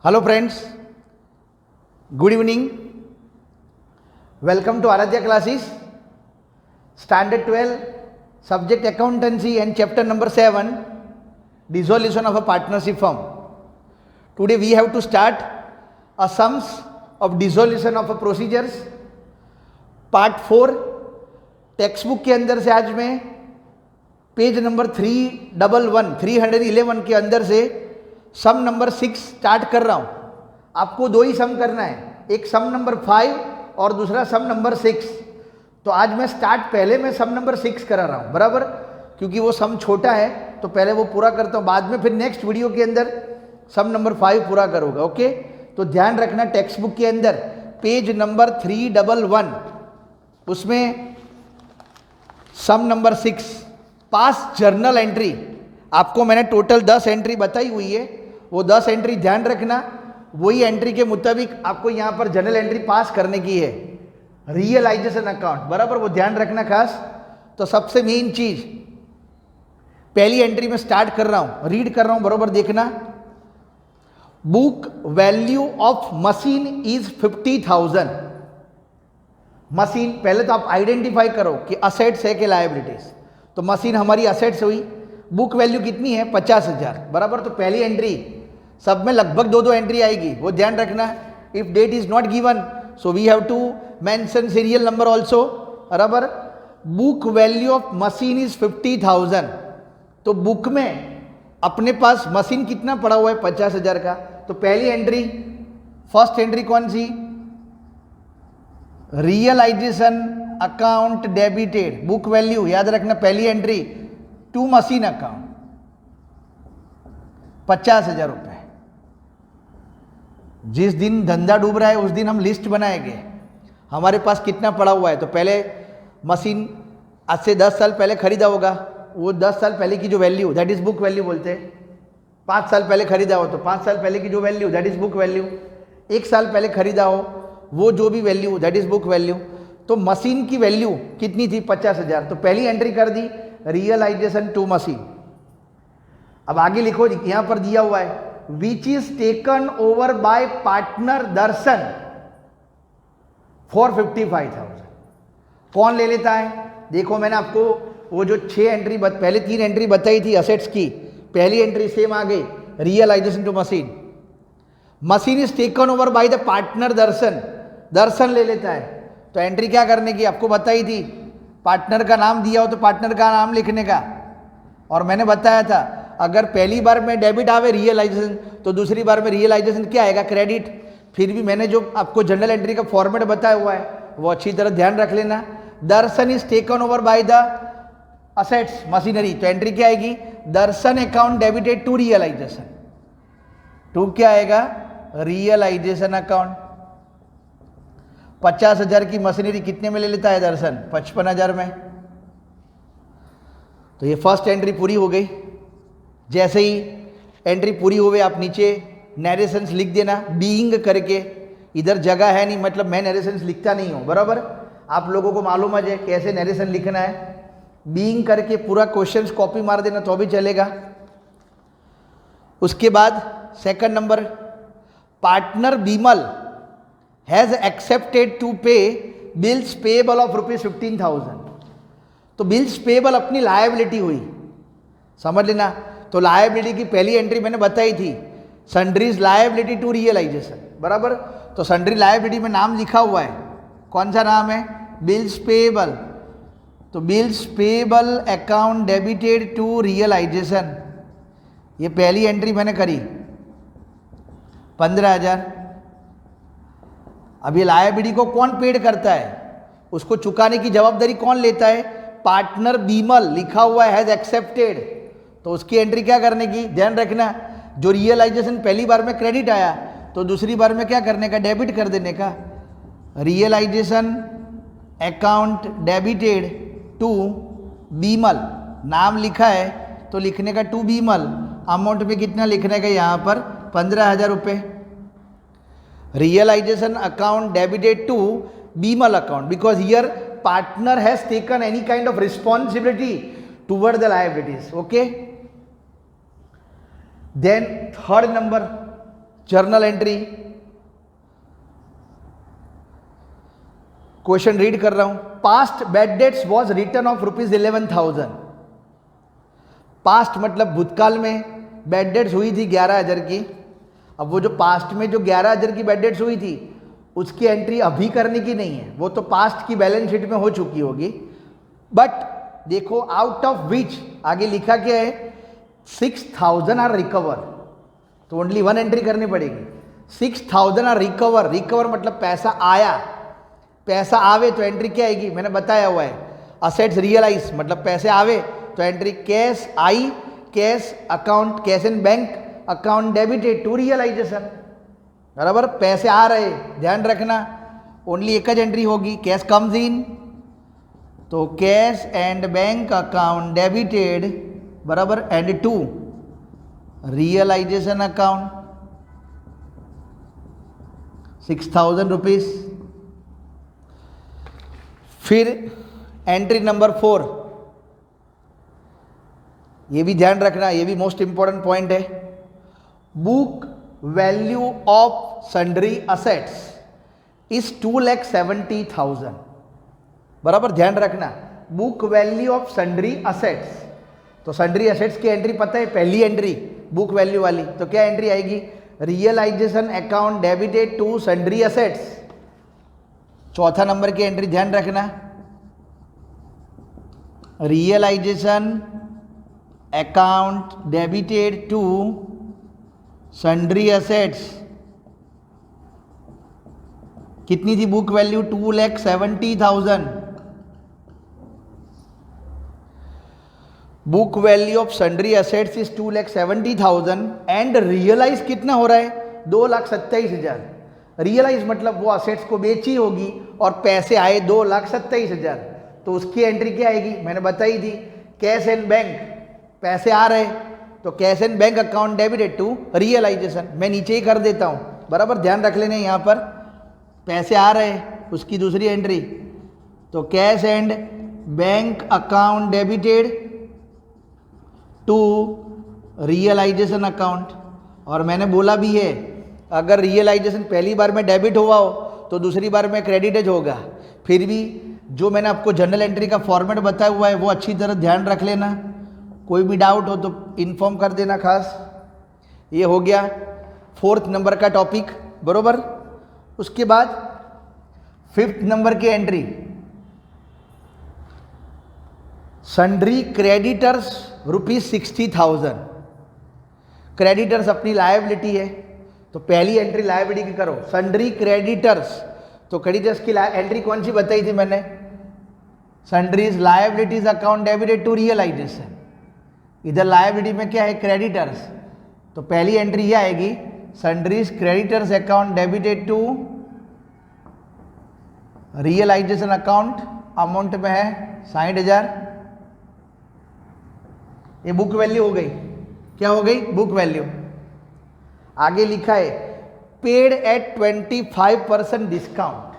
Hello friends, good evening. Welcome to Aradhya classes, Standard 12, Subject Accountancy and Chapter number 7, Dissolution of a Partnership Firm. Today we have to start a sums of dissolution of a procedures, Part 4. Text book के अंदर से आज मैं page number 311 के अंदर से सम number 6 start कर रहा हूँ. आपको दो ही सम करना है, एक सम नंबर 5 और दूसरा सम नंबर 6. तो आज मैं पहले मैं सम नंबर 6 करा रहा हूँ, बराबर, क्योंकि वो सम छोटा है तो पहले वो पूरा करता हूँ, बाद में फिर नेक्स्ट वीडियो के अंदर सम नंबर 5 पूरा करूँगा. ओके, तो ध्यान रखना टेक्स्ट बुक के अंदर पेज नंबर 311 उसमें सम नंबर 6 पास जर्नल एंट्री. आपको मैंने टोटल 10 एंट्री बताई हुई है, वो 10 एंट्री ध्यान रखना. वही एंट्री के मुताबिक आपको यहाँ पर जर्नल एंट्री पास करने की है, रियलाइजेशन अकाउंट, बराबर, वो ध्यान रखना खास. तो सबसे मेन चीज पहली एंट्री में स्टार्ट कर रहा हूँ, रीड कर रहा हूँ, बराबर देखना. Book value of machine is 50,000. Machine, पहले तो आप आइडेंटिफाई करो कि असेट्स है कि लायबिलिटीज. तो मशीन हमारी असेट्स हुई, बुक वैल्यू कितनी है 50,000, बराबर. तो पहली एंट्री, सब में लगभग दो एंट्री आएगी, वो ध्यान रखना. If date is not given so we have to mention serial number also, बराबर. Book value of machine is 50,000. तो बुक में अपने पास मशीन कितना पड़ा हुआ है 50,000 का. तो पहली एंट्री, फर्स्ट एंट्री कौन सी, realisation account debited. Book value याद रखना, पहली एंट्री टू मशीन अकाउंट 50,000 रुपए. जिस दिन धंधा डूब रहा है उस दिन हम लिस्ट बनाएंगे हमारे पास कितना पड़ा हुआ है. तो पहले मशीन आज से 10 साल पहले खरीदा होगा, वो 10 साल पहले की जो value, that is book value बोलते हैं. 5 साल पहले खरीदा हो तो 5 साल पहले की जो value, that is book value. 1 साल पहले खरीदा हो वो जो भी value, that is book value. तो मशीन की वैल्यू कितनी थी 50,000. तो पहली एंट्री कर दी, रियलाइजेशन टू मशीन. अब आगे लिखो, यहां पर दिया हुआ है which is taken over bye partner Darshan for 55,000. कौन ले लेता है, देखो मैंने आपको वो जो 6 एंट्री पहले 3 एंट्री बताई थी असेट्स की, पहली एंट्री सेम आ गई, realisation to machine. Machine is taken over by the partner Darshan, Darshan ले लेता है. तो एंट्री क्या करने की आपको बताई थी, पार्टनर का नाम दिया हो तो पार्टनर का नाम लिखने का. और मैंने बताया था अगर पहली बार में डेबिट आवे रियलाइजेशन, तो दूसरी बार में रियलाइजेशन क्या आएगा, क्रेडिट. फिर भी मैंने जो आपको जनरल एंट्री का फॉर्मेट बताया हुआ है वो अच्छी तरह ध्यान रख लेना. Darshan is taken over by the assets machinery. तो एंट्री क्या आएगी, Darshan account debited to realisation. To क्या आएगा, रियलाइजेशन अकाउंट. 50,000 की मशीनरी कितने में ले लेता है दर्शन, 55,000 में. तो ये फर्स्ट एंट्री पूरी हो गई. जैसे ही एंट्री पूरी हो गई आप नीचे नरेशंस लिख देना, बीइंग करके. इधर जगह है नहीं, मतलब मैं नरेशंस लिखता नहीं हूँ, बराबर. आप लोगों को मालूम है कैसे नरेशन लिखना है. बीइंग करके पूरा क्वेश्चंस कॉपी मार देना तो भी चलेगा. उसके बाद second number, partner Bimal has accepted to pay bills payable of ₹15,000. तो बिल्स पेएबल अपनी लायबिलिटी हुई, समझ लेना. तो लायबिलिटी की पहली एंट्री मैंने बताई थी, सन्ड्रीज लायबिलिटी टू रियलाइजेशन, बराबर. तो सन्ड्री लायबिलिटी में नाम लिखा हुआ है, कौन सा नाम है, बिल्स पेएबल. तो bills payable account debited to realisation, ये पहली एंट्री मैंने करी 15,000. अब ये लायबिलिटी को कौन पेड करता है, उसको चुकाने की जवाबदारी कौन लेता है, पार्टनर बीमल. लिखा हुआ है हैज एक्सेप्टेड, तो उसकी एंट्री क्या करने की, ध्यान रखना. जो रियलाइजेशन पहली बार में क्रेडिट आया तो दूसरी बार में क्या करने का, डेबिट कर देने का. Realisation account debited to Bimal, नाम लिखा है तो लिखने का टू बीमल. अमाउंट में कितना लिखने का, यहाँ पर 15,000 रुपये. Realisation account debited to Bimal account because here partner has taken any kind of responsibility toward the liabilities. Okay, then third number, journal entry, question read कर रहा हूं। Past bad debts was return of ₹11,000। Past मतलब भूतकाल में bad debts हुई थी 11,000 की। अब वो जो पास्ट में जो 11,000 की बैड डेट्स हुई थी उसकी एंट्री अभी करने की नहीं है, वो तो पास्ट की बैलेंस शीट में हो चुकी होगी। बट देखो आउट ऑफ विच आगे लिखा क्या है, 6,000 आर रिकवर, तो ओनली वन एंट्री करनी पड़ेगी। 6,000 आर रिकवर, रिकवर मतलब पैसा आया, पैसा आवे तो एंट्री क्या आएगी, मैंने बताया हुआ है। असेट्स रियलाइज मतलब पैसे आवे तो एंट्री कैश आई, cash account, cash in bank account debited to realisation, बराबर। पैसे आ रहे, ध्यान रखना ओनली एक ही एंट्री होगी, कैश कम्स इन तो cash and bank account debited, बराबर, and to realisation account 6,000 rupees. फिर एंट्री नंबर 4, ये भी ध्यान रखना, ये भी मोस्ट इंपॉर्टेंट पॉइंट है। Book value of sundry assets is 2,70,000, बराबर, ध्यान रखना। Book value of sundry assets, तो सन्ड्री असेट्स की एंट्री पता है, पहली एंट्री बुक वैल्यू वाली, तो क्या एंट्री आएगी, realisation account debited to sundry assets. चौथा नंबर की एंट्री ध्यान रखना, realisation account debited to sundry assets. कितनी थी book value, 2,70,000। Book value of sundry assets is 2,70,000 and realise कितना हो रहा है, 2,27,000। रियलाइज मतलब वो असेट्स को बेची होगी और पैसे आए 2,27,000, तो उसकी एंट्री क्या आएगी, मैंने बताई थी, कैश एंड बैंक, पैसे आ रहे तो cash and bank account debited to realisation. मैं नीचे ही कर देता हूं, बराबर, ध्यान रख लेने, यहां पर पैसे आ रहे उसकी दूसरी एंट्री, तो cash and bank account debited to realisation account. और मैंने बोला भी है, अगर रियलाइजेशन पहली बार में डेबिट हुआ हो तो दूसरी बार में क्रेडिटेज होगा। फिर भी जो मैंने आपको जर्नल एंट्री का फॉर्मेट बताया हुआ है वो अच्छी तरह ध्यान रख लेना, कोई भी डाउट हो तो इन्फॉर्म कर देना खास। ये हो गया 4th नंबर का टॉपिक, बरोबर। उसके बाद 5th नंबर की एंट्री, सन्ड्री क्रेडिटर्स ₹60,000। क्रेडिटर्स अपनी लायबिलिटी है, तो पहली एंट्री लायबिलिटी की करो, सन्ड्री क्रेडिटर्स। तो क्रेडिटर्स की एंट्री कौन सी बताई थी मैंने, sundries liabilities account debited to realisation. इधर लायबिलिटी में क्या है, क्रेडिटर्स, तो पहली एंट्री ये आएगी, sundries creditors account debited to realisation account, amount में है 60,000। ये बुक वैल्यू हो गई, क्या हो गई, बुक वैल्यू। आगे लिखा है पेड एट 25% डिस्काउंट।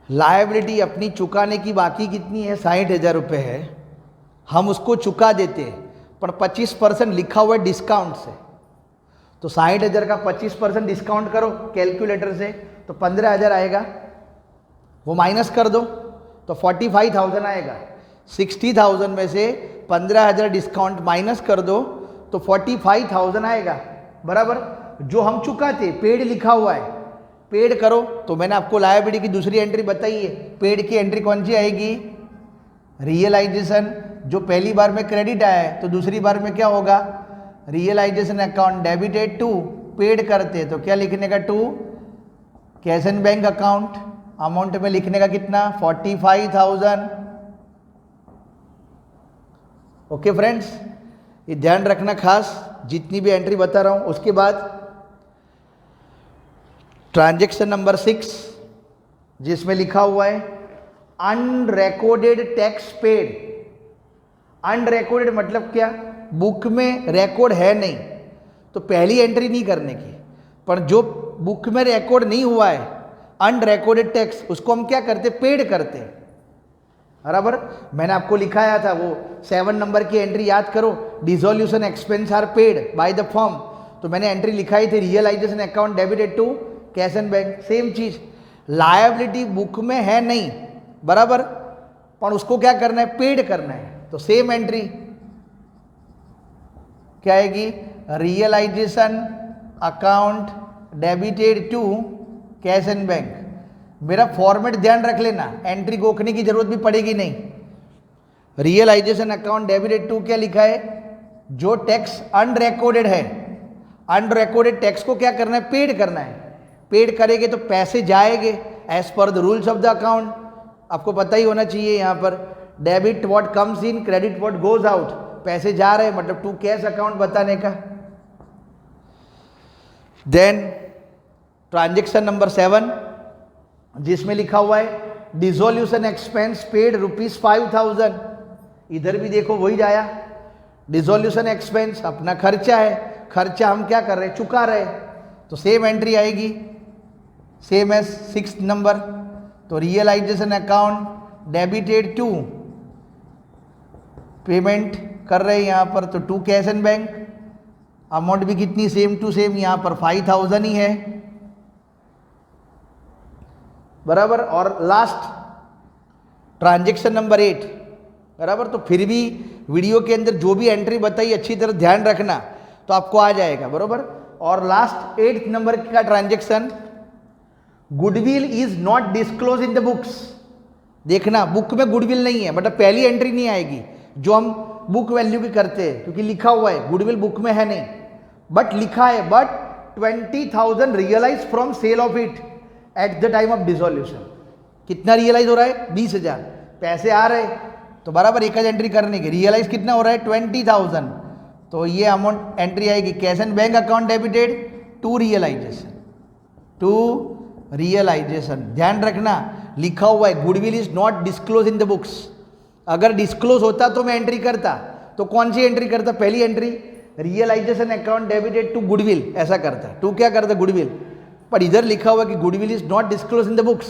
लायबिलिटी अपनी चुकाने की बाकी कितनी है, 60,000 रुपये है, हम उसको चुका देते हैं, पर 25% लिखा हुआ है डिस्काउंट से, तो 60,000 का 25% डिस्काउंट करो कैलकुलेटर से तो 15,000 आएगा, वो माइनस कर दो तो 45,000 आएगा। 60,000 में से 15,000 डिस्काउंट माइनस कर दो तो 45,000 आएगा, बराबर। जो हम चुकाते, पेड लिखा हुआ है, पेड करो, तो मैंने आपको लायबिलिटी की दूसरी एंट्री बताई है, पेड की एंट्री कौन सी आएगी, रियलाइजेशन। जो पहली बार में क्रेडिट आया है तो दूसरी बार में क्या होगा, realisation account debited to, paid करते तो क्या लिखने का, to cash and bank account, amount में लिखने का कितना, 45,000। ओके फ्रेंड्स, ये ध्यान रखना खास, जितनी भी एंट्री बता रहा हूं। उसके बाद ट्रांजैक्शन नंबर 6 जिसमें लिखा हुआ है अनरिकॉर्डेड टैक्स पेड। अनरिकॉर्डेड मतलब क्या, बुक में रिकॉर्ड है नहीं तो पहली एंट्री नहीं करने की, पर जो बुक में रिकॉर्ड नहीं हुआ है अनरिकॉर्डेड टैक्स, उसको हम क्या करते, पेड करते, बराबर। मैंने आपको लिखाया था वो 7 नंबर की एंट्री याद करो, dissolution expense are paid by the firm, तो मैंने एंट्री लिखा ही थी realisation account debited to cash and bank, same चीज। लायबिलिटी बुक में है नहीं, बराबर, पर उसको क्या करना है, पेड करना है, तो सेम एंट्री क्या आएगी, realisation account debited to cash and bank. मेरा फॉर्मेट ध्यान रख लेना, एंट्री गोखने की जरूरत भी पड़ेगी नहीं। रियलाइजेशन अकाउंट डेबिटेड टू क्या लिखा है, जो टैक्स अनरिकॉर्डेड है, अनरिकॉर्डेड टैक्स को क्या करना है, पेड करना है। पेड करेंगे तो पैसे जाएंगे as per the rules of the account. आपको पता ही होना चाहिए यहाँ पर debit what comes in, credit what goes out. पैसे जा रहे हैं मतलब टू कैश अकाउंट बताने का। देन ट्रांजेक्शन नंबर 7 जिसमें लिखा हुआ है डिसोल्यूशन एक्सपेंस पेड ₹5,000। इधर भी देखो वही जाया, डिसोल्यूशन एक्सपेंस अपना खर्चा है, खर्चा हम क्या कर रहे हैं, चुका रहे, तो सेम एंट्री आएगी, सेम एज 6 नंबर। तो realisation account debited to, payment कर रहे हैं यहाँ पर तो to cash and bank, amount भी कितनी सेम टू सेम, यहाँ पर 5,000 ही है, बराबर। और लास्ट ट्रांजेक्शन नंबर 8, बराबर। तो फिर भी वीडियो के अंदर जो भी एंट्री बताई अच्छी तरह ध्यान रखना तो आपको आ जाएगा, बराबर। और लास्ट 8 नंबर का transaction, goodwill is not disclose in the books. देखना बुक में गुडविल नहीं है, मतलब पहली एंट्री नहीं आएगी जो हम बुक वैल्यू की करते हैं, क्योंकि लिखा हुआ है गुडविल बुक में है नहीं, बट लिखा है but 20,000 realise from sale of it at the time of dissolution. कितना रियलाइज हो रहा है, 20,000 पैसे आ रहे, तो बराबर एक एंट्री करने की, रियलाइज कितना हो रहा है 20,000, तो ये अमाउंट एंट्री आएगी cash and bank account debited to realisation, to realisation. ध्यान रखना लिखा हुआ है goodwill is not disclose in the books. अगर डिस्क्लोज होता तो मैं एंट्री करता, तो कौन सी एंट्री करता, पहली entry realisation account debited to goodwill, ऐसा करता, टू क्या करता गुडविल, पर इधर लिखा हुआ कि goodwill is not disclose in the books,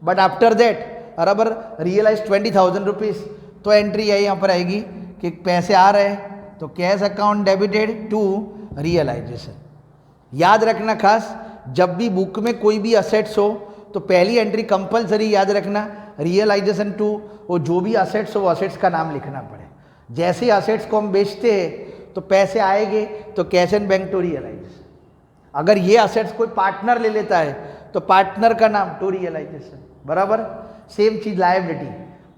but after that बराबर रियलाइज 20,000 रुपीज, तो एंट्री है यहाँ पर आएगी कि पैसे आ रहे हैं, तो cash account debited to realisation. याद रखना खास, जब भी बुक में कोई भी असेट्स हो तो पहली एंट्री कंपलसरी याद रखना रियलाइजेशन टू, वो जो भी असेट्स हो वो असेट्स का नाम लिखना पड़े। जैसे असेट्स को हम बेचते हैं तो पैसे आएंगे तो cash and bank to realisation. अगर ये असेट्स कोई पार्टनर ले लेता है तो पार्टनर का नाम टू रियलाइजेशन, बराबर। सेम चीज लायबिलिटी,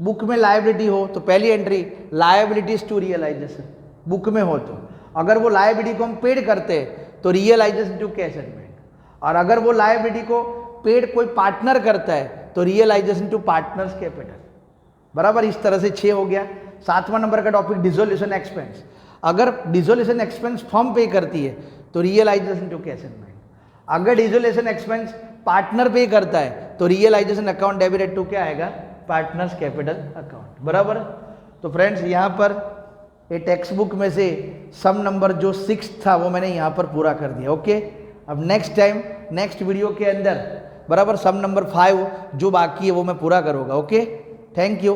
बुक में लायबिलिटी हो तो पहली entry liabilities to realisation, book में हो तो। अगर वो लायबिलिटी को हम पेड करते हैं तो realisation to cash and bank, और अगर वो लायबिलिटी को पेड कोई पार्टनर करता है तो रियलाइजेशन टू पार्टनर्स कैपिटल, बराबर। इस तरह से 6 हो गया। 7वां नंबर का टॉपिक डिसोल्यूशन एक्सपेंस। अगर डिसोल्यूशन एक्सपेंस फर्म पे करती है तो realisation to cash and bank. अगर डिसोल्यूशन एक्सपेंस पार्टनर पे करता है तो रियलाइजेशन अकाउंट डेबिटेड टू क्या आएगा, पार्टनर्स कैपिटल अकाउंट, बराबर। तो फ्रेंड्स यहाँ पर ये टेक्स्ट बुक में से सम नंबर जो 6 था वो मैंने यहाँ पर पूरा कर दिया, ओके। अब नेक्स्ट टाइम नेक्स्ट वीडियो के अंदर बराबर सम नंबर 5 जो बाकी है वो मैं पूरा करूँगा, ओके। Thank you.